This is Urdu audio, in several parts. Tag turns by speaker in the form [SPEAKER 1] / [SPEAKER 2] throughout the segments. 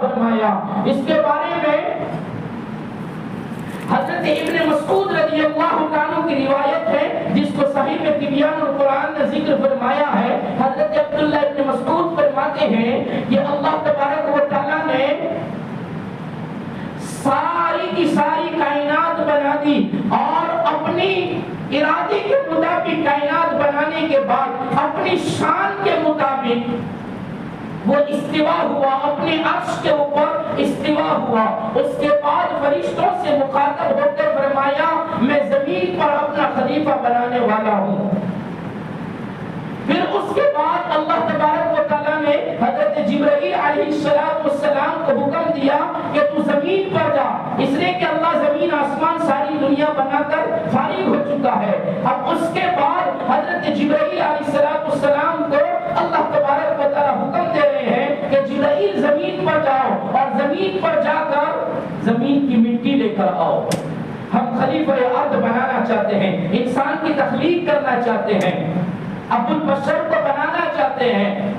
[SPEAKER 1] فرمایا۔ اس کے بارے میں حضرت ابن مسعود رضی اللہ عنہ کی روایت ہے جس کو صحیح میں تبیان القرآن نے ذکر فرمایا ہے۔ حضرت عبداللہ ابن مسعود فرماتے ہیں کہ اللہ تبارک و تعالیٰ نے ساری کی ساری کائنات بنا دی اور اپنی ارادے کے مطابق کائنات بنانے کے بعد اپنی شان کے مطابق وہ استوا ہوا، اپنے عرش کے اوپر استوا ہوا۔ اس کے بعد فرشتوں سے مخاطب ہو کر فرمایا میں زمین پر اپنا خلیفہ بنانے والا ہوں۔ پھر اس کے بعد اللہ تبارک و تعالیٰ نے حضرت جبرائیل علیہ السلام کو حکم دیا کہ تو زمین پر جا، اس لیے کہ اللہ زمین آسمان ساری دنیا بنا کر فارغ ہو چکا ہے۔ اب اس کے بعد حضرت جبرائیل علیہ السلام کو اللہ تبارک و تعالیٰ حکم دے رہے ہیں کہ جبرائیل زمین پر جاؤ اور زمین پر جا کر زمین کی مٹی لے کر آؤ۔ ہم خلیفہ ارض بنانا چاہتے ہیں، انسان کی تخلیق کرنا چاہتے ہیں، ابو البشر کو بنانا چاہتے ہیں۔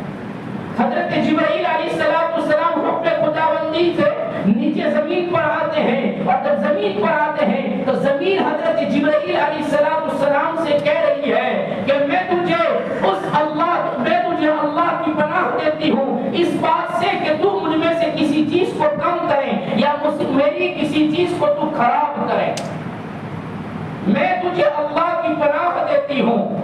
[SPEAKER 1] حضرت جبرائیل علیہ السلام حکم خداوندی سے نیچے زمین پر آتے ہیں اور جب زمین پر آتے ہیں تو زمین حضرت جبرائیل علیہ السلام سے کہہ رہی ہے کہ میں تجھے اللہ کی پناہ دیتی ہوں اس بات سے کہ تو مجھ میں سے کسی چیز کو کم کرے یا میری کسی چیز کو تو خراب کرے، میں تجھے اللہ کی پناہ دیتی ہوں۔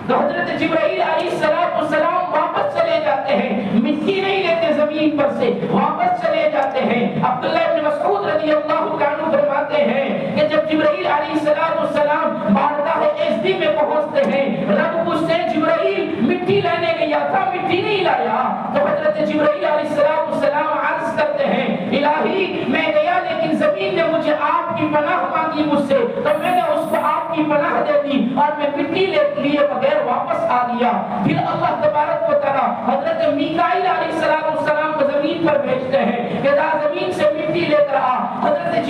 [SPEAKER 1] تو حضرت جبرائیل علیہ السلام واپس چلے جاتے ہیں، مٹی نہیں لیتے زمین پر سے، واپس چلے جاتے ہیں۔ عبداللہ بن مسعود رضی اللہ عنہ فرماتے ہیں کہ جب جبرائیل علیہ السلام بارگاہ اعزی میں پہنچتے ہیں، رب پوچھتے ہیں جبرائیل مٹی لانے گیا تھا، مٹی نہیں لایا؟ تو حضرت جبرائیل علیہ السلام عرض کرتے ہیں الہی میں گیا لیکن زمین نے مجھے آپ کی پناہ مانگی مجھ سے، تو میں نے اس کو آپ کی پناہ دے دی اور میں مٹی لیے بغیر واپس آ گیا۔ پھر اللہ تبارک و تعالیٰ حضرت میکائیل علیہ السلام کو زمین پر بھیجتے ہیں کہ زمین سے مٹی لے کر آ۔ حضرت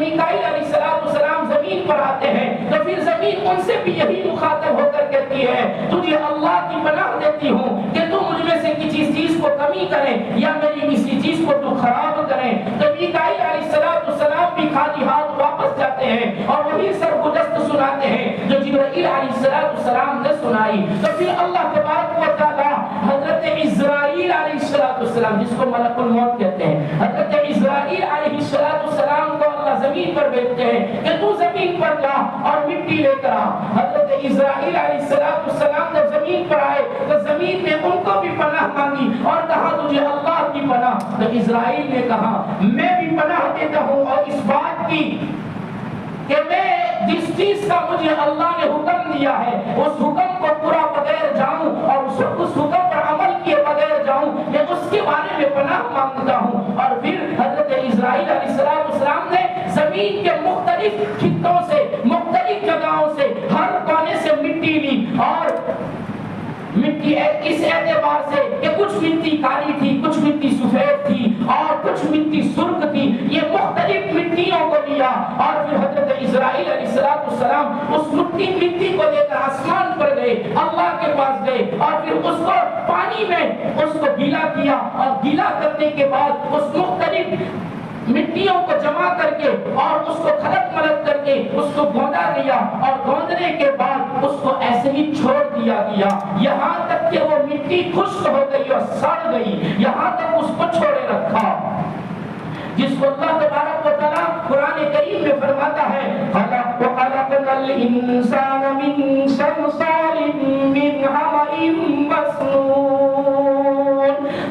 [SPEAKER 1] میکائیل علیہ السلام زمین پر آتے ہیں تو پھر زمین ان سے بھی یہی مخاطب ہو کر کہتی ہے تجھے اللہ کی پناہ دیتی ہوں کہ تو مجھ میں سے کسی چیز کو کمی کرے یا میری کسی چیز کو تو خراب کرے۔ تو میکائیل علیہ السلام بھی خالی ہاتھ واپس جاتے ہیں اور وہی سرگزشت سناتے ہیں جو جبرائیل علیہ السلام نے سنائی۔ تو پھر اللہ تبارک و تعالی حضرت اسرائیل علیہ السلام جس کو ملک الموت کہتے ہیں، حضرت اسرائیل علیہ السلام کو اللہ زمین پر بھیجتے ہیں کہ تو زمین پر جا اور مٹی لے کر آ۔ حضرت اسرائیل علیہ السلام جب زمین پر آئے تو زمین نے ان کو بھی پناہ مانگی اور کہا تجھے اللہ کی پناہ۔ تو اسرائیل نے کہا میں بھی پناہ دیتا ہوں اور اس بات کی کہ میں جس چیز کا مجھے اللہ نے حکم دیا ہے اس حکم کو پورا بغیر جاؤں اور اس حکم پر عمل کیے بغیر جاؤں، میں اس کے بارے میں پناہ مانگتا ہوں۔ اور پھر حضرت اسرائیل علیہ السلام نے زمین کے مختلف خطوں سے مختلف جگہوں سے ہر کونے سے مٹی لی اور مٹی اس اعتبار سے کہ کچھ مٹی کالی تھی، کچھ مٹی سفید تھی اور کچھ مٹی سرخ تھی، یہ مختلف مٹیوں کو لیا اور پھر حضرت اسرائیل علیہ السلام اس مٹی کو لے کر آسمان پر گئے، اللہ کے پاس گئے اور پھر اس کو پانی میں اس کو گیلا کیا اور گیلا کرنے کے بعد اس مختلف مٹیوں کو جمع کر کے اور اس کو کھلک ملک کر کے اس کو گوندا گیا اور گوندنے کے بعد اس کو ایسے ہی چھوڑ دیا گیا یہاں تک کہ وہ مٹی خشک ہو گئی اور سڑ گئی، یہاں تک اس کو چھوڑے رکھا، جس کو اللہ تبارک و تعالیٰ قرآن کریم میں فرماتا ہے خَلَقْنَا الْإِنسَانَ مِنْ صَلْصَالٍ مِّنْ حَمَإٍ مَّسْنُونٍ۔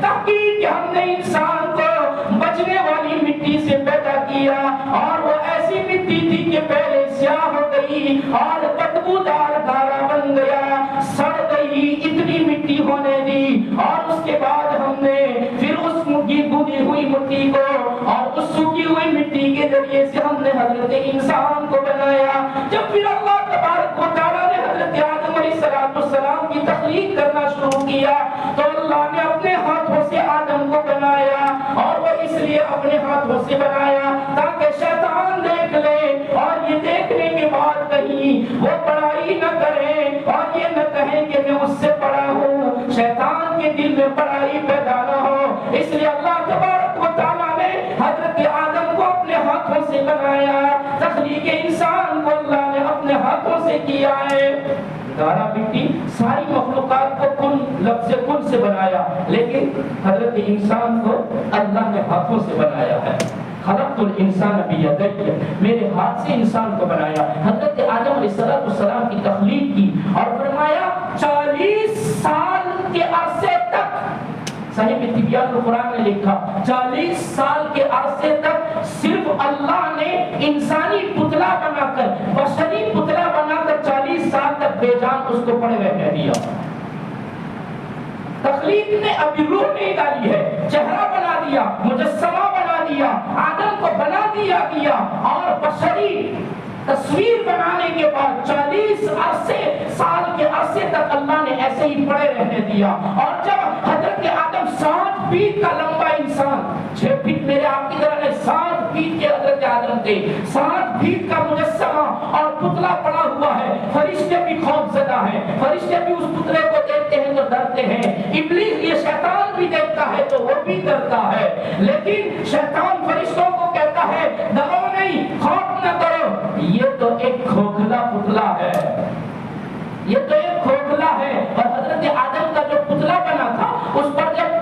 [SPEAKER 1] تحقیق کہ ہم نے انسان کو بجنے والی مٹی سے پیدا کیا اور وہ ایسی مٹی تھی کہ پہلے سیاہ ہو گئی اور بدبودار گارا بن گیا، سڑ گئی، اتنی مٹی ہونے دی اور اس کے بعد ہم نے پھر اس بھونی ہوئی مٹی کو اور اس سوکھی ہوئی مٹی کے ذریعے سے ہم نے حضرت انسان کو بنایا۔ جب پھر اللہ تبارک و تعالیٰ نے حضرت آدم علیہ السلام کی تخلیق کرنا شروع کیا تو اللہ نے اپنے ہاتھوں سے آدم کو بنایا اور وہ اس لیے اپنے ہاتھوں سے بنایا تاکہ شیطان دیکھ لے اور یہ دیکھنے کے بعد کہیں وہ بڑائی نہ کرے اور یہ نہ کہیں کہ میں اس سے بڑا ہوں، شیطان کے دل میں بڑائی پیدا نہ ہو، اس لیے اللہ تبارک و تعالیٰ نے حضرت آدم کو اپنے ہاتھوں سے بنایا، تخلیق انسان کو اللہ نے اپنے ہاتھوں سے کیا ہے۔ گارا مٹی ساری مخلوقات کو کن لفظ کن سے بنایا، لیکن حضرت انسان کو اللہ نے ہاتھوں سے بنایا ہے۔ خلقت الانسان بیدی، میرے ہاتھ سے انسان کو بنایا۔ حضرت آدم علیہ السلام کی تخلیق کی اور فرمایا 40 سال کے عرصے تک، صحیح طبیان القرآن نے لکھا 40 سال کے عرصے تک صرف اللہ نے انسانی پتلا بنا کر، بشری پتلا بنا کر 40 سال تک بے جان اس کو پڑے رہنے دیا۔ تخلیق نے ابھی روح نہیں ڈالی ہے، چہرہ بنا دیا، مجسمہ بنا دیا، آدم کو بنا دیا گیا، اور بشری تصویر بنانے کے بعد 40 سال کے عرصے تک اللہ نے ایسے ہی پڑے رہنے دیا۔ اور جب حضرت آدم 60 فیٹ کا لمبا انسان، 6 فیٹ میرے آپ کی طرح 60 فیٹ کے حضرت آدم تھے، 60 فیٹ کا مجسمہ اور پتلا پڑا ہوا ہے، فرشتے بھی خوف زدہ ہیں، فرشتے بھی اس پتلے کو دیکھتے ہیں تو ڈرتے ہیں، ابلیس یہ شیطان بھی دیکھتا ہے تو وہ بھی ڈرتا ہے، لیکن شیطان فرشتوں کو کہتا ہے ڈرو نہیں، خوف نہ کرو، یہ تو ایک کھوکھلا پتلا ہے، یہ تو ایک کھوکھلا ہے۔ اور حضرت آدم کا جو پتلا بنا تھا اس پر جب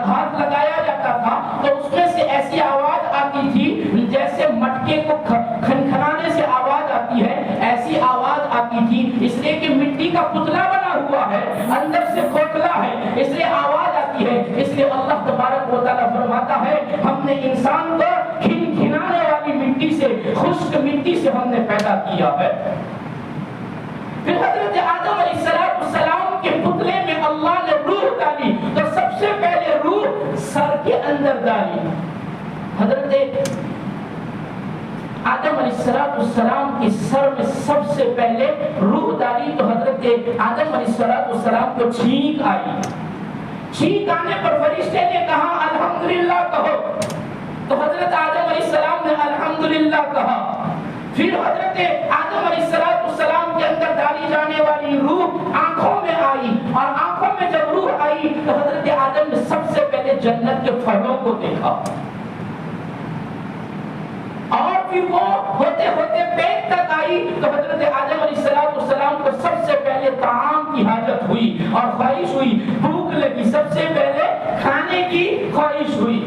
[SPEAKER 1] ہاتھ لگایا جاتا تھا تو اس میں سے ایسی آواز آتی تھی جیسے مٹکے کو کھنکھنانے سے آواز آتی ہے، ایسی آواز آتی تھی، اس لیے کہ مٹی کا پتلا بنا ہوا ہے، اندر سے کھوکھلا ہے، اس لیے آواز آتی ہے۔ اس لیے اللہ تبارک و تعالیٰ فرماتا ہے ہم نے انسان کو کھنکھنانے والی مٹی سے، خشک مٹی سے ہم نے پیدا کیا ہے۔ پھر حضرت آدم علیہ السلام کے پتلے میں اللہ نے روح ڈالی تو سب سے پہلے روح سر کے اندر ڈالی۔ حضرت آدم علیہ السلام کے سر میں سب سے پہلے روح ڈالی تو حضرت آدم علیہ السلام کو چھینک آئی۔ چھینک آنے پر فرشتے نے کہا الحمدللہ کہو، تو حضرت آدم علیہ السلام نے الحمدللہ کہا۔ پھر حضرت آدم علیہ السلام کے اندر ڈالی جانے والی روح آنکھوں میں آئی، اور آنکھوں میں جب روح آئی تو حضرت آدم نے سب سے پہلے جنت کے پھلوں کو دیکھا، اور پھر وہ ہوتے ہوتے پیٹ تک آئی تو حضرت آدم علیہ السلام کو سب سے پہلے طعام کی حاجت ہوئی اور خواہش ہوئی، بھوک لگی، سب سے پہلے کھانے کی خواہش ہوئی۔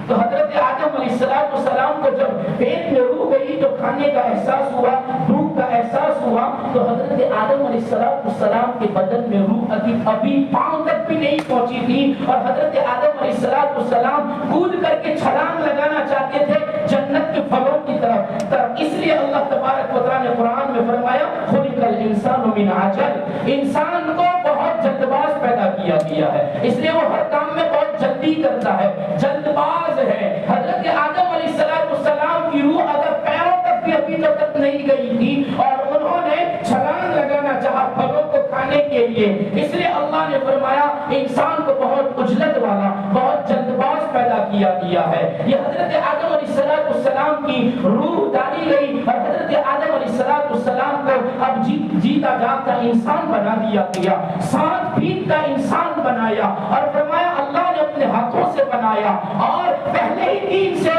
[SPEAKER 1] تو حضرت آدم علیہ السلام کو جب پیٹ میں روح گئی تو کھانے کا احساس ہوا، بھوک کا احساس ہوا، تو حضرت آدم علیہ السلام کے بدن میں روح ابھی پاؤں تک بھی نہیں پہنچی تھی، اور حضرت آدم علیہ السلام کود کر کے چھلانگ لگانا چاہتے تھے جنت کے پھلوں کی طرف۔ اس لیے اللہ تبارک و تعالیٰ نے قرآن میں فرمایا خلق الانسان من عجل، انسان کو بہت جلد باز پیدا کیا گیا ہے، اس لیے وہ ہر کام میں بہت جلدی کرتا ہے، جلد باز ہے۔ حضرت آدم علیہ السلام کی روح اگر پیروں تک بھی ابھی تک نہیں گئی تھی اور انہوں نے چھلانگ لگانا چاہا پھلوں کو کھانے کے لیے، اس لیے اللہ نے فرمایا انسان کو بہت عجلت والا، بہت جلد باز پیدا کیا گیا ہے۔ یہ حضرت آدم علیہ السلام کی روح ڈالی گئی اور حضرت آدم علیہ السلام کو اب جیتا جاگتا انسان بنا دیا گیا، 7 فیٹ کا انسان بنایا، اور فرمایا اللہ نے اپنے ہاتھوں سے بنایا، اور پہلے ہی دن سے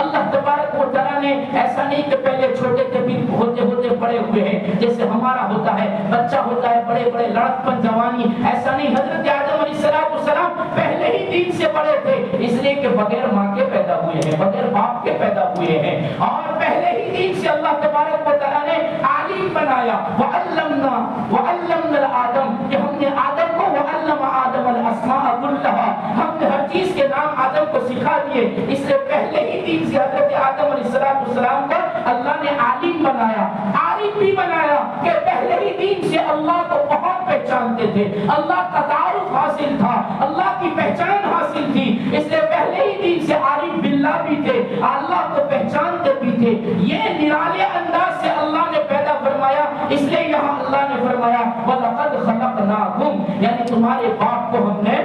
[SPEAKER 1] اللہ تبارک و تعالیٰ نے ایسا نہیں کہ پہلے چھوٹے تھے پھر ہوتے ہوتے بڑے ہوئے ہیں جیسے ہمارا ہوتا ہے، بچہ ہوتا ہے بڑے بڑے لڑکپن جوانی، ایسا نہیں۔ حضرت آدم علیہ السلام پہلے ہی دن سے بڑے تھے، اس لیے کہ بغیر ماں کے پیدا ہوئے ہیں، بغیر باپ کے پیدا ہوئے ہیں، اور پہلے ہی دن سے اللہ تبارک و تعالیٰ نے عالم بنایا۔ وعلمنا آدم، کہ ہم نے آدم کو وعلم آدم الاسماء كلها، ہم نے ہر چیز کے نام آدم کو سکھا دیے، اس لیے پہلے ہی دن سے حضرت آدم علیہ السلام کو اللہ نے عالم بنایا، عارف بھی بنایا، کہ پہلے ہی دن سے اللہ کو بہت پہچانتے تھے، اللہ کا تعارف حاصل تھا، اللہ کی پہچان حاصل تھی، اس لیے پہلے ہی دن سے عارف باللہ بھی تھے، اللہ کو پہچانتے بھی تھے۔ یہ نرالے انداز سے اللہ نے پیدا فرمایا، اس لیے یہاں اللہ نے فرمایا وَلَقَدْ خَلَقْنَاكُمْ، یعنی تمہارے باپ کو ہم نے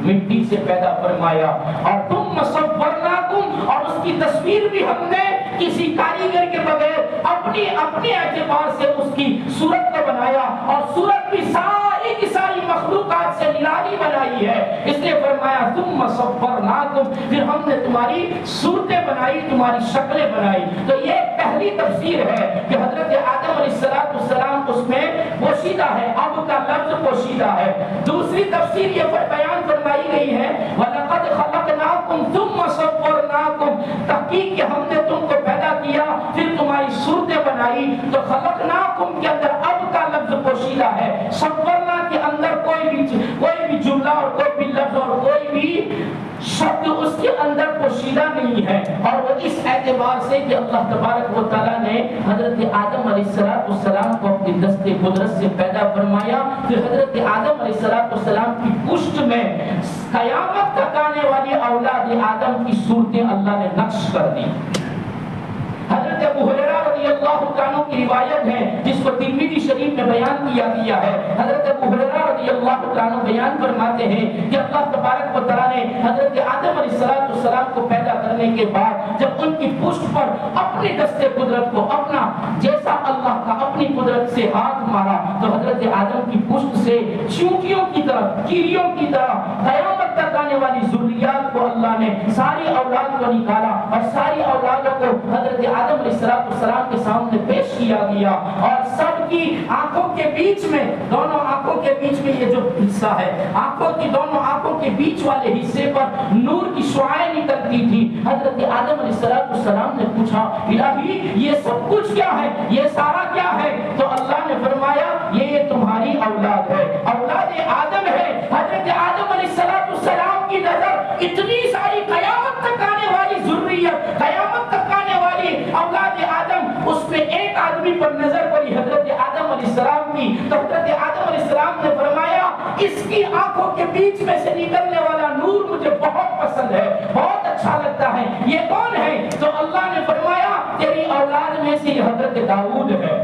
[SPEAKER 1] مٹی سے پیدا فرمایا، اور تم صورناکم، اور اس کی تصویر بھی ہم نے کسی کاریگر کے بغیر اپنے اعتبار سے اس کی صورت کو بنایا اور صورت بھی ساری کی ساری مخلوقات سے نرالی بنائی ہے. اس لیے فرمایا ثم صورناکم، پھر ہم نے تمہاری صورتیں بنائی، تمہاری شکلیں بنائی. تو یہ پہلی تفسیر ہے کہ حضرت آدم علیہ السلام اس میں پوشیدہ ہے، اب کا لفظ پوشیدہ ہے. دوسری تفسیر یہ بیان فرمائی گئی ہے وَلَقَدْ خَلَقْنَاكُمْ ثُمَّ صَوَّرْنَاكُمْ، تحقیق کہ ہم نے تم کو پیدا کیا پھر تمہاری صورتیں بنائی. تو خلقناکم کے اندر اب کا لفظ پوشیدہ ہے، صورنا کے اندر کوئی بھی جملہ اور کوئی بھی لفظ اور کوئی بھی شبد اس کے اندر پوشیدہ نہیں ہے. اور وہ اس اعتبار سے کہ اللہ تبارک و تعالیٰ نے حضرت آدم علیہ السلام کو اپنی دست قدرت سے پیدا فرمایا. پھر حضرت آدم علیہ السلام کی پشت میں قیامت تک آنے والی اولاد آدم کی صورتیں اللہ نے نقش کر دی. حضرت ابو ہریرہ رضی اللہ عنہ کی روایت ہے جس کو ترمذی شریف میں بیان کیا گیا ہے. حضرت ابو ہریرہ رضی اللہ عنہ بیان فرماتے ہیں کہ اللہ تبارک و تعالیٰ نے حضرت آدم علیہ السلام کو پیدا کرنے کے بعد جب ان کی پشت پر اپنی دست قدرت کو اپنا جیسا اللہ کا اپنی قدرت سے ہاتھ مارا تو حضرت آدم کی پشت سے چونٹیوں کی طرح، کیڑیوں کی طرح قیامت تک آنے والی ذریات کو اللہ نے ساری اولاد کو نکالا اور ساری اولادوں کو حضرت آدم علیہ السلام کے سامنے پیش کیا گیا. اور سب کی آنکھوں کے بیچ میں، دونوں آنکھوں کے بیچ میں یہ جو حصہ ہے، آنکھوں کی دونوں آنکھوں کے بیچ والے حصے پر نور کی شعاعیں نکلتی تھی. حضرت آدم علیہ السلام نے پوچھا الہی یہ سب کچھ کیا ہے، یہ سارا کیا ہے؟ تو اللہ نے فرمایا یہ تمہاری اولاد ہے، اولاد آدم ہے. حضرت آدم علیہ السلام کی نظر اتنی ساری قیامت تک آنے والی ذریت، قیامت تک آنے والی اولاد آدم، اس میں ایک آدمی پر نظر پڑی حضرت آدم علیہ السلام کی. تو حضرت آدم علیہ السلام نے فرمایا اس کی آنکھوں کے بیچ میں سے نکلنے والا نور مجھے بہت پسند ہے، بہت اچھا لگتا ہے. یہ کون ہے؟ تو اللہ نے فرمایا تیری اولاد میں سے حضرت داؤد ہے.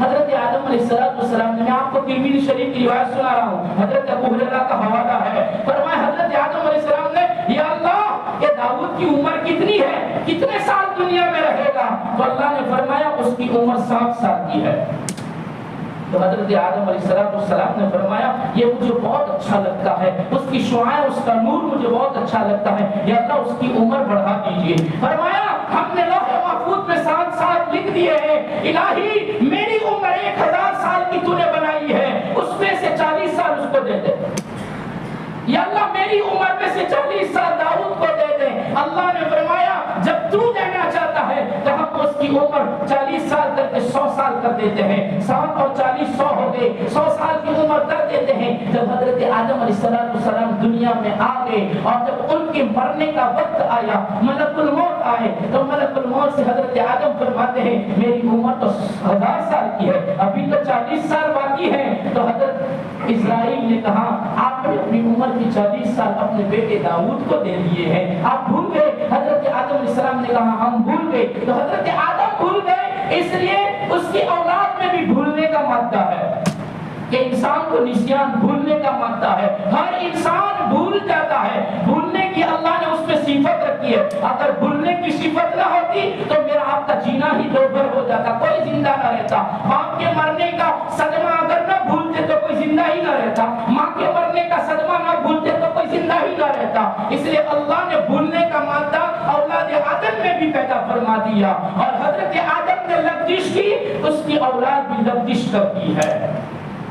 [SPEAKER 1] حضرت آدم علیہ السلام نے، میں آپ کو ترمذی شریف کی روایت سنا رہا ہوں، حضرت ابو ہریرہ کا حوالہ ہے. فرمایا حضرت آدم علیہ السلام نے یا اللہ یہ داؤد کی عمر کتنی ہے، کتنے سال دنیا میں رہے گا؟ تو اللہ نے فرمایا اس کی عمر 7 سال کی ہے. تو حضرت آدم علیہ السلام نے فرمایا یہ مجھے بہت اچھا لگتا ہے، اس کی شعاعیں، اس کا نور مجھے بہت اچھا لگتا ہے، یا اللہ اس کی عمر بڑھا دیجئے. فرمایا ہم نے لوح محفوظ میں 7 سال لکھ دیے ہیں، الہی میری عمر 1000 سال کی تو نے بنائی ہے، اس میں سے 40 سال اس کو دے دے. یا اللہ میری عمر میں سے 40 سال داؤد کو دے دے. اللہ نے فرمایا جب تو دینا چاہتا ہے تو ہم اس کی عمر 40 سال کر کے 100 سال کر دیتے ہیں. 7 اور 40 100 ہو گئے، 100 سال کی عمر کر دیتے ہیں. جب حضرت آدم علیہ السلام دنیا میں آ گئے اور جب ان کے مرنے کا وقت آیا، ملک الموت آئے، تو ملک الموت سے حضرت آدم فرماتے ہیں میری عمر تو 1000 سال کی ہے، ابھی تو 40 سال باقی ہے. تو حضرت اسرائیل نے کہا آپ نے اپنی عمر کی 40 سال اپنے بیٹے داؤد کو دے دیے ہیں، آپ بھول گئے. حضرت آدم علیہ السلام نے کہا ہم بھول گئے. تو حضرت آدم بھول گئے، اس لیے اس کی اولاد میں بھی بھولنے کا مادہ ہے کہ انسان کو نسیان، بھولنے کا مادہ ہے. ہر انسان بھول جاتا ہے، بھولنے کی اللہ نے اس میں صفت رکھی ہے. اگر بھولنے کی صفت نہ ہوتی تو میرا آپ کا جینا ہی دوبھر ہو جاتا، کوئی زندہ نہ رہتا. باپ کے مرنے کا صدمہ اگر نہ بھولتے تو کوئی زندہ ہی نہ رہتا، ماں کے مرنے کا صدمہ نہ بھولتے تو کوئی زندہ ہی نہ رہتا. اس لیے اللہ نے بھولنے کا مادہ اولاد آدم میں بھی پیدا فرما دیا، اور حضرت آدم نے لغزش کی، اس کی اولاد بھی لغزش کرتی ہے.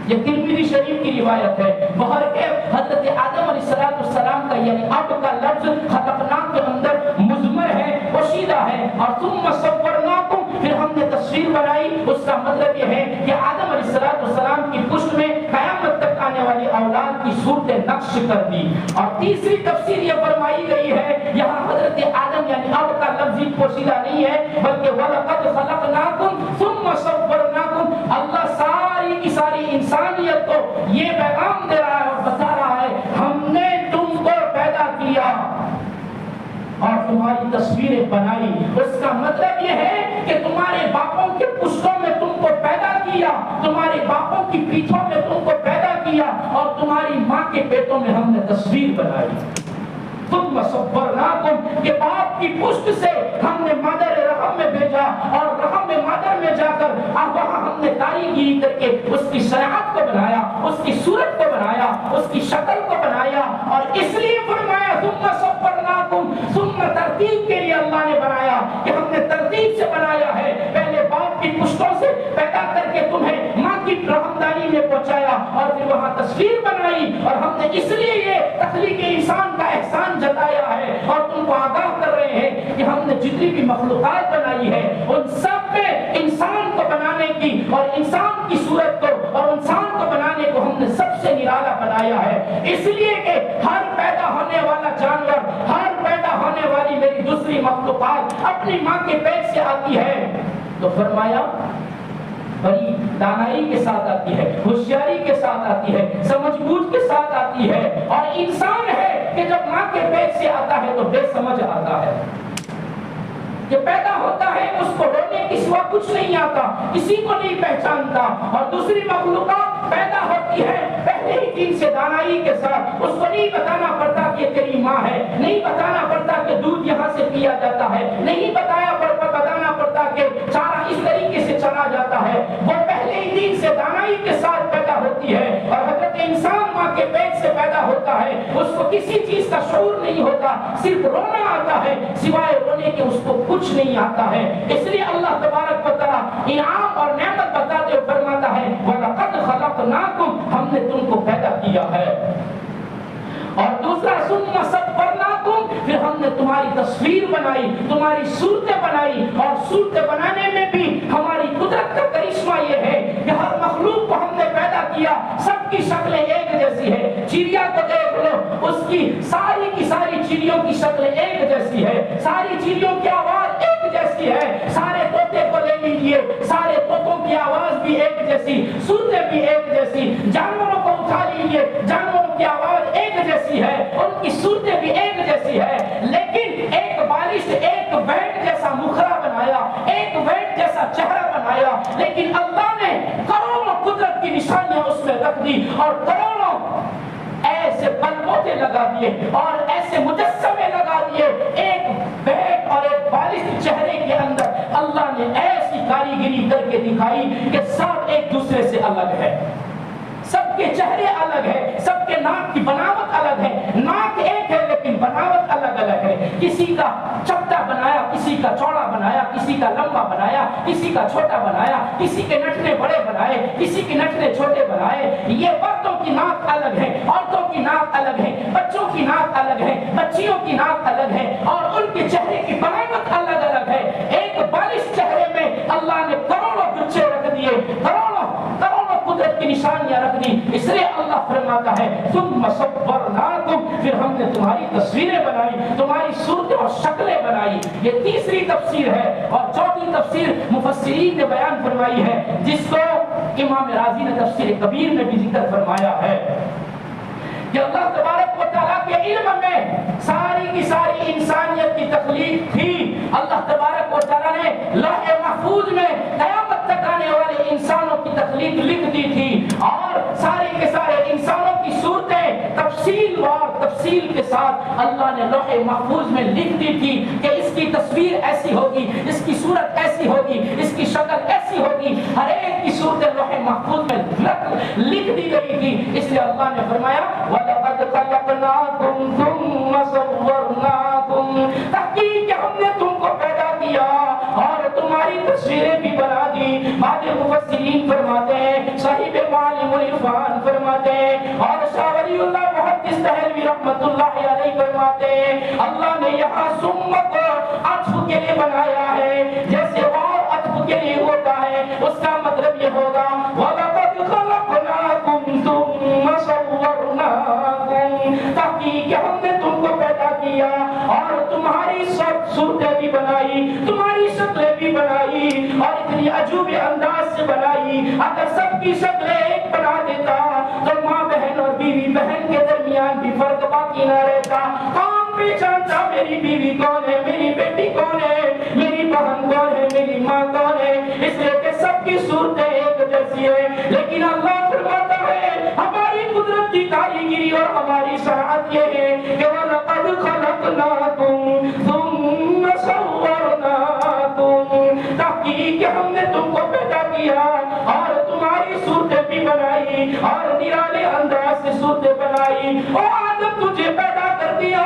[SPEAKER 1] یہ ترمذی شریف کی روایت ہے. بہر کے حضرت آدم علیہ السلام کا یعنی اب کا لفظ خلقنا کے اندر مضمر ہے، پوشیدہ ہے. اور ثم صورناکم، پھر ہم نے تصویر بنائی. اس کا مطلب یہ ہے کہ آدم علیہ السلام کی پشت میں قیامت تک آنے والی اولاد کی صورتیں نقش کر دی. اور تیسری تفسیر یہ فرمائی گئی ہے یہاں حضرت آدم یعنی اب کا لفظ پوشیدہ نہیں ہے بلکہ وَلَقَدْ خَلَقْنَاكُمْ ثُمَّ صَوَّرْنَاكُمْ. اللہ ساری کی ساری انسانیت کو یہ پیغام دے رہا ہے اور بتا رہا ہے ہم نے تم کو پیدا کیا اور تمہاری تصویریں بنائی. اس کا مطلب یہ ہے کہ تمہارے باپوں کے پشتوں میں تم کو پیدا کیا، تمہارے باپوں کی پیٹھوں میں تم کو پیدا کیا، اور تمہاری ماں کے پیٹوں میں ہم نے تصویر بنائی. ثم صورناکم کہ باپ کی پشت سے ہم نے مادر رحم میں بھیجا، اور رحم مادر میں جا کر اب وہاں ہم نے کاریگری کر کے اس کی صنعت کو بنایا، اس کی صورت کو بنایا، اس کی شکل کو بنایا، اور اس لیے فرمایا ثم صبرناکم، ثم ترتیب کے لیے اللہ نے بنایا کہ ہم نے ترتیب سے بنایا ہے، پہلے باپ کی پشتوں سے پیدا کر کے تمہیں ماں کی رحمدانی میں پہنچایا اور پھر وہاں تصویر بنائی، اور ہم نے اس لیے یہ تخلیق انسان کا احسان جتایا ہے اور تم کو آگاہ کر رہے ہیں کہ ہم نے جتنی بھی مخلوقات بنائی ہے ان سب میں انسان کو بنانے کی اور انسان کی صورت کو اور انسان کو بنانے کو ہم نے سب سے نرالا بنایا ہے، اس لیے کہ ہر پیدا ہونے والا جانور، ہر پیدا ہونے والی میری دوسری مخلوقات اپنی ماں کے پیٹ سے آتی ہے۔ تو فرمایا بڑی دانائی کے ساتھ آتی ہے، ہوشیاری کے ساتھ آتی ہے، سمجھ بوجھ کے ساتھ آتی ہے، اور انسان ہے کہ جب ماں کے پیٹ سے آتا ہے تو بے سمجھ آتا ہے، کہ پیدا ہوتا ہے اس کو رونے کے سوا کچھ نہیں آتا، کسی کو نہیں پہچانتا، اور دوسری مخلوقات پیدا ہوتی ہے پہلے ہی دن سے دانائی کے ساتھ، اس کو نہیں بتانا پڑتا کہ تیری ماں ہے، نہیں بتانا پڑتا کہ دودھ یہاں سے پیا جاتا ہے، نہیں بتانا پڑتا کہ چارہ اس طریقے سے چلا جاتا ہے، وہ پہلے ہی دن سے دانائی کے ساتھ پیدا ہوتی ہے، اور حضرت انسان ماں کے پیٹ سے پیدا ہوتا ہے، اس کو کسی چیز کا شعور نہیں ہوتا، صرف رونا آتا ہے، سوائے رونے کے اس کو کچھ نہیں آتا ہے، اس لیے اللہ تبارک و تعالی انعام اور نعمت بتاتے ہوئے فرماتا ہے وَلَقَدْ خَلَقْنَاكُمْ، ہم نے تم کو پیدا کیا ہے، اور دوسرا ثُمَّ صَوَّرْنَاكُمْ، پھر ہم نے تمہاری تصویر بنائی، تمہاری صورتیں بنائی، اور صورتیں بنانے میں بھی ہماری قدرت کا کرشمہ یہ ہے کہ ہر مخلوق کو ہم نے پیدا کیا، سب کی شکلیں ایک جیسی ہے، چڑیا کو دیکھ لو، اس کی ساری چڑیوں کی شکلیں ایک جیسی ہے، ساری چڑیوں کی آواز ایک جیسی ہے، سارے طوطے کو لے لیجئے، سارے طوطوں کی آواز بھی ایک جیسی، صورتیں بھی ایک جیسی، جانوروں کو اٹھا لیجئے، جانوروں کی آواز ایک جیسی ہے، ان کی صورتیں بھی ایک جیسی ہے، لیکن ایک بالش ایک بیٹ جیسا مکھرا بنایا، ایک بیٹ جیسا چہرہ بنایا، لیکن اللہ نے کروڑوں قدرت کی نشانیاں اس میں رکھ دی، اور کروڑوں ایسے بلبوتے لگا دیے اور ایسے مجسمے لگا دیے، ایک بیٹ اور ایک بالش چہرے کے اندر اللہ نے ایسی کاریگری کر کے دکھائی کہ سب ایک دوسرے سے الگ ہے، سب کے چہرے الگ ہے، سب کے ناک کی بناوٹ الگ ہے، ناک ایک ہے لیکن بناوٹ الگ الگ ہے، کسی کا چپٹا بنایا، کسی کا چوڑا بنایا، کسی کا لمبا بنایا، کسی کا چھوٹا بنایا، کسی کے نٹنے بڑے بنائے، کسی کے نٹنے چھوٹے بنائے، یہ مردوں کی ناک الگ ہے، عورتوں کی ناک الگ ہے، بچوں کی ناک الگ ہے، بچیوں کی ناک الگ ہے، اور ان کے چہرے کی بناوٹ الگ الگ ہے، ایک بالش چہرے میں اللہ نے کروڑوں گچھے رکھ دیے، کروڑوں قدرت کی نشانیاں رکھ دی، اس لیے اللہ فرماتا ہے ثم صورناکم، پھر ہم نے تمہاری تصویریں بنائی، تمہاری صورتیں اور شکلیں بنائی، یہ تیسری تفسیر ہے، اور چوتھی تفسیر مفسرین نے بیان فرمائی ہے، جس کو امام رازی نے تفسیر کبیر میں بھی ذکر فرمایا ہے کہ اللہ تبارک و تعالیٰ کے علم میں ساری کی ساری انسانیت کی تخلیق تھی، اللہ تبارک و تعالیٰ نے لوح محفوظ میں قیامت تک آنے والے انسانوں کی تخلیق لکھ دی تھی، اور سارے کے سارے انسانوں کی صورتیں تفصیل وار تفصیل کے ساتھ اللہ نے لوح محفوظ میں لکھ دی تھی کہ اس کی تصویر ایسی ہوگی، اس کی صورت ایسی ہوگی، اس کی شکل ایسی ہوگی، ہر ایک کی صورتیں لوح محفوظ میں لکھ دی گئی تھی، اس لیے اللہ نے فرمایا وَلَقَدْ خَلَقْنَاكُمْ ثُمَّ صَوَّرْنَاكُمْ، تحقیق کہ ہم نے تم کو پیدا کیا اور تمہاری تصویریں بھی بنا دی، بعض مفسرین فرماتے ہیں، صاحب معالم العرفان فرماتے ہیں، اور شاہ ولی اللہ محدث دہلوی رحمت اللہ علیہ فرماتے ہیں، اللہ نے یہاں ثم کو عطف کے لیے بنایا ہے، جیسے اور عطف کے لیے ہوتا ہے، اس کا مطلب یہ ہوگا وَلَقَدْ خَلَقْنَاكُمْ ثُمَّ صَوَّرْنَاكُمْ، تحقیق ہم نے تم کو پیدا کیا اور تمہاری سب صورتیں بھی بنائی، تمہاری شکلیں بھی بنائی، اور اتنی عجوب انداز سے بنائی، اگر سب کی شکلیں ایک بنا دیتا تو ماں بہن اور بیوی بہن کے درمیان بھی فرق باقی نہ رہتا، کام پہچانتا میری بیوی کون ہے، میری بیٹی کون ہے، میری بہن کون ہے، میری ماں کون ہے، اس لیے کہ سب کی صورتیں ایک جیسی ہے، لیکن اللہ فرماتا ہے ہماری قدرت کی کاریگری اور ہماری صنعت یہ ہے کہ وَلَقَدْ خَلَقْنَاكُمْ ثُمَّ صَوَّرْنَاكُمْ، تحقیق کہ ہم نے بنائی. او آدم تجھے پیدا کر دیا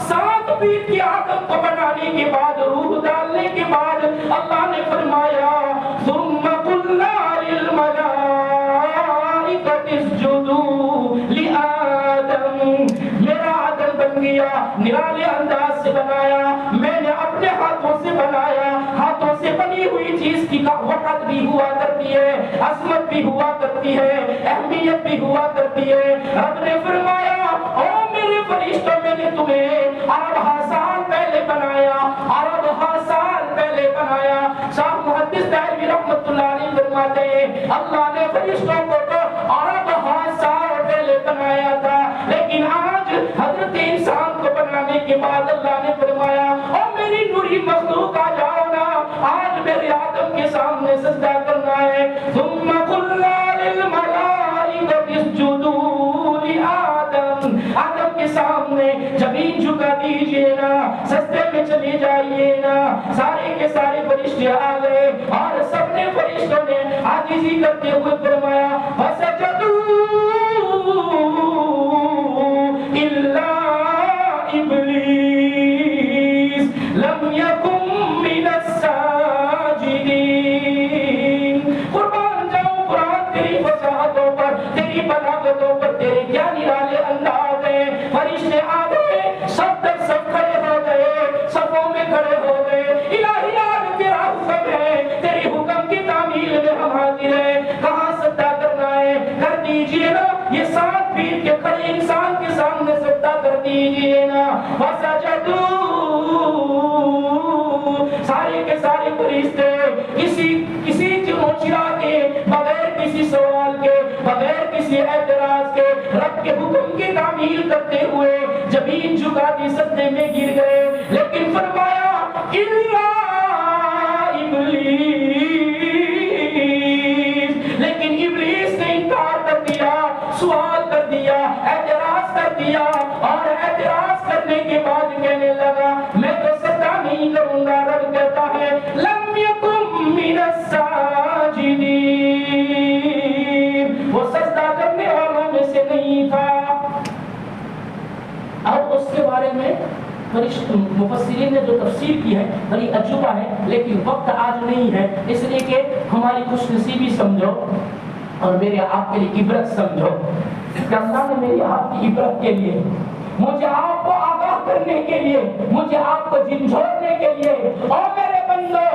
[SPEAKER 1] 7 فیٹ کی آدم کو بنانے کے بعد روح ڈالنے کے بعد اللہ نے فرمایا ثم قلنا للملائکۃ اسجدوا لآدم. میرا آدم بن گیا نرالے انداز سے بنایا, میں نے اپنے ہاتھوں سے بنایا. ہاتھوں سے بنی ہوئی چیز کی وقت بھی ہوا کرتی ہے, عظمت بھی ہوا کرتی ہے, اہمیت بھی ہوا کرتی ہے. رب نے فرمایا او میرے فرشتوں میں نے تمہیں اربع سال پہلے بنایا, اربع سال پہلے بنایا. شاہ محدث دہلوی رحمۃ اللہ علیہ فرماتے ہیں اللہ نے فرشتوں کو تو اربع سال پہلے بنایا تھا, لیکن آج حضرت انسان کو بنانے کے بعد اللہ نے فرمایا او میری نوری مخلوق آ جاؤ نا, آج میرے آدم کے سامنے سجدہ کرنا ہے. ثم قلنا للملائکۃ اسجدوا لآدم. آدم کے سامنے زمین جھکا دیجئے نا, سجدے میں چلے جائیے نا. سارے کے سارے فرشتے آ گئے اور سب نے فرشتوں نے عاجزی کرتے ہوئے فرمایا فسجدوا الا ابلیس لم یکن من الساجدین. قربان جاؤں قرآن تیری فصاحتوں پر, تیری بلاغتوں پر, تیرے کیا نرالے انداز ہیں. فرشتے آ گئے, سب تک سب کھڑے ہو گئے, صفوں میں کھڑے ہو گئے. الہی آج تیرا حکم ہے, تیری حکم کی تعمیل میں ہم حاضر ہیں. کہاں سجدہ کرنا ہے کر دیجئے نا, یہ 7 فیٹ کے کھڑے انسان کے سامنے سجدہ کر دیجئے نا. فسجدوا, سارے کے سارے فرشتے کسی چرا کے بغیر کسی سوال کے, بغیر کسی اعتراض کے رب کے حکم کی تعمیل کرتے ہوئے زمین جھکا دی سجدے میں گر گئے. لیکن فرمایا الا ابلیس, لیکن ابلیس نے انکار کر دیا, سوال کر دیا, اعتراض کر دیا. اور اعتراض کرنے کے بعد کہنے لگا میں تو سجدہ نہیں کروں گا. رب کہتا ہے لم یکن من الساجدین, وہ سجدہ کرنے والوں میں سے نہیں تھا. اب اس کے بارے میں مفسرین نے جو تفسیر کی ہے بڑی عجوبہ ہے, لیکن وقت آج نہیں ہے, اس لیے کہ ہماری خوش نصیبی سمجھو اور میرے آپ کے لیے عبرت سمجھو کہ اللہ نے میری آپ کی عبرت کے لیے, مجھے آپ کو آگاہ کرنے کے لیے, مجھے آپ کو جھنجھوڑنے کے لیے, اور میرے بندو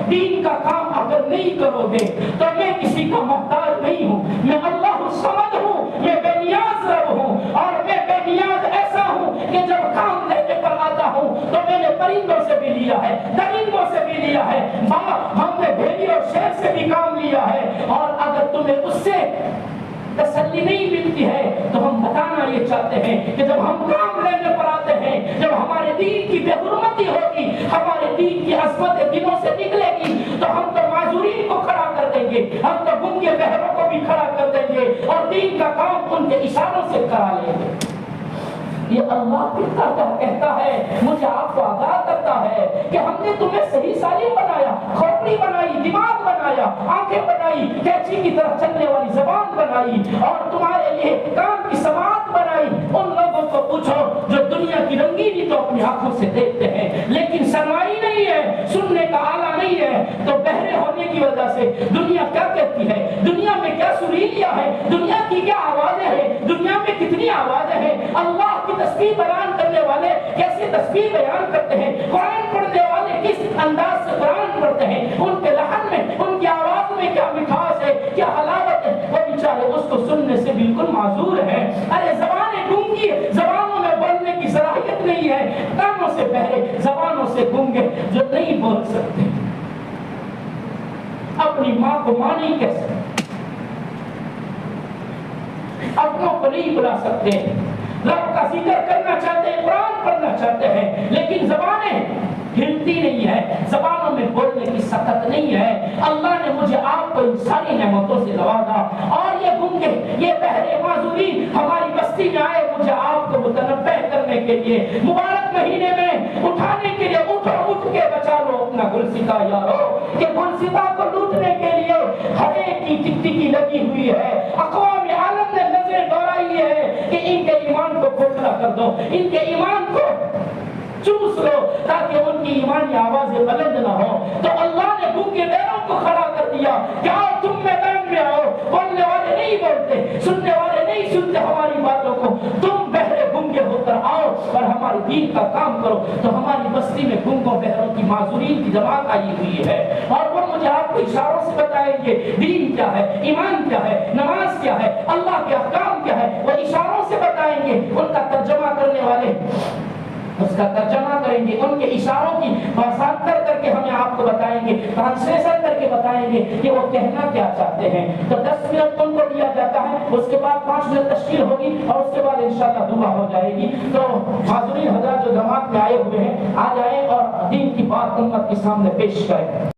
[SPEAKER 1] دین کا کام اگر نہیں کرو گے تو میں کسی کا محتاج نہیں ہوں. میں اللہ الصمد ہوں, میں بے نیاز رب ہوں, اور میں بے نیاز ایسا ہوں کہ جب کام لینے پر آتا ہوں تو میں نے پرندوں سے بھی لیا ہے, درندوں سے بھی لیا ہے, ہم نے بھیڑی اور شیر سے بھی کام لیا ہے. اور اگر تمہیں اس سے تسلی نہیں ملتی ہے تو ہم بتانا یہ چاہتے ہیں کہ جب ہم کام لینے پر آتے ہیں, جب ہمارے دین کی بے حرمتی ہوگی, ہمارے دین کی عظمت دلوں سے نکلے گی, تو ہم تو معذورین کو کھڑا کر دیں گے, ہم تو گنگے بہروں کو بھی کھڑا کر دیں گے, اور دین کا کام ان کے اشاروں سے کرا لیں گے. یہ اللہ کہتا ہے, مجھے آپ کو آگاہ کرتا ہے کہ ہم نے تمہیں صحیح سالم بنایا, کھوپڑی بنائی, دماغ بنایا, آنکھیں بنائی, کینچی کی طرح چلنے والی زبان بنائی, اور تمہارے لیے کان کی سماعت بنائی. ان لوگوں کو پوچھو جو دنیا کی رنگینی تو اپنی آنکھوں سے دیکھتے ہیں لیکن سنوائی نہیں ہے, سننے کا آلہ نہیں ہے, تو بہرے ہونے کی وجہ سے دنیا کیا کہتی ہے, دنیا میں کیا سریلیاں ہے, دنیا کی کیا آوازیں ہیں, دنیا میں کتنی آوازیں ہیں. اللہ کی تسبیح بیان کرنے والے کیسے تسبیح بیان کرتے ہیں, قرآن پڑھنے والے کس انداز سے قرآن پڑھتے ہیں, ان کے لحن میں, ان کی آواز میں کیا مٹھاس ہے, کیا حلاوت ہے, وہ بیچارے اس کو سننے سے بالکل معذور ہیں. ارے زبانیں گونگی, زبانوں میں بولنے کی صلاحیت نہیں ہے, کانوں سے بہرے, زبانوں سے گونگے جو نہیں بول سکتے, اپنی ماں کو ماں نہیں کہہ سکتے, اپنوں کو نہیں بلا سکتے, رب کا ذکر کرنا چاہتے ہیں, قرآن پڑھنا چاہتے ہیں, لیکن زبانیں ہلتی نہیں ہے, زبانوں میں بولنے کی سخت نہیں ہے. اللہ نے مجھے آپ کو ان ساری نعمتوں سے نوازا, اور یہ گنگے, یہ بہرے معذورین ہماری بستی میں آئے مجھے آپ کو متنبہ کرنے کے لیے, مبارک مہینے میں اٹھانے کے لیے, اٹھو لوٹ کے بچا لو اپنا گلستہ یارو، کہ گلستہ کو لوٹنے کے لیے ہر ایک کی ٹکٹکی لگی ہوئی ہے۔ اقوام عالم نے نظریں دوڑائی ہے کہ ان کے ایمان کو کھوکھلا کر دو، ان کے ایمان کو چوس لو تاکہ ان کی ایمانی آوازیں بلند نہ ہو۔ تو اللہ نے گونگے بہروں کو کھڑا کر دیا کہ آؤ تم میدان میں آؤ، بولنے والے نہیں بولتے، سننے والے نہیں سنتے ہماری باتوں کو، تم بہرے گونگے ہو کر آؤ اور ہمارے دین کا کام کرو۔ تو ہماری بستی میں گونگوں بہروں کی معذورین کی جماعت آئی ہوئی ہے، اور وہ مجھے آپ کو اشاروں سے بتائیں گے دین کیا ہے، ایمان کیا ہے، نماز کیا ہے، اللہ کے احکام کیا ہے، وہ اشاروں سے بتائیں گے۔ ان کا ترجمہ کرنے والے اس کا ترجمہ کریں گے، ان کے اشاروں کی باساختر کر کے ہمیں آپ کو بتائیں گے، ٹرانسلیشن کر کے بتائیں گے کہ وہ کہنا کیا چاہتے ہیں۔ تو 10 منٹ ان کو دیا جاتا ہے، اس کے بعد 5 منٹ تشکیل ہوگی اور اس کے بعد انشاءاللہ دعا ہو جائے گی۔ تو حاضرین حضرات جو جماعت میں آئے ہوئے ہیں آ جائیں اور دین کی بات امت کے سامنے پیش کریں۔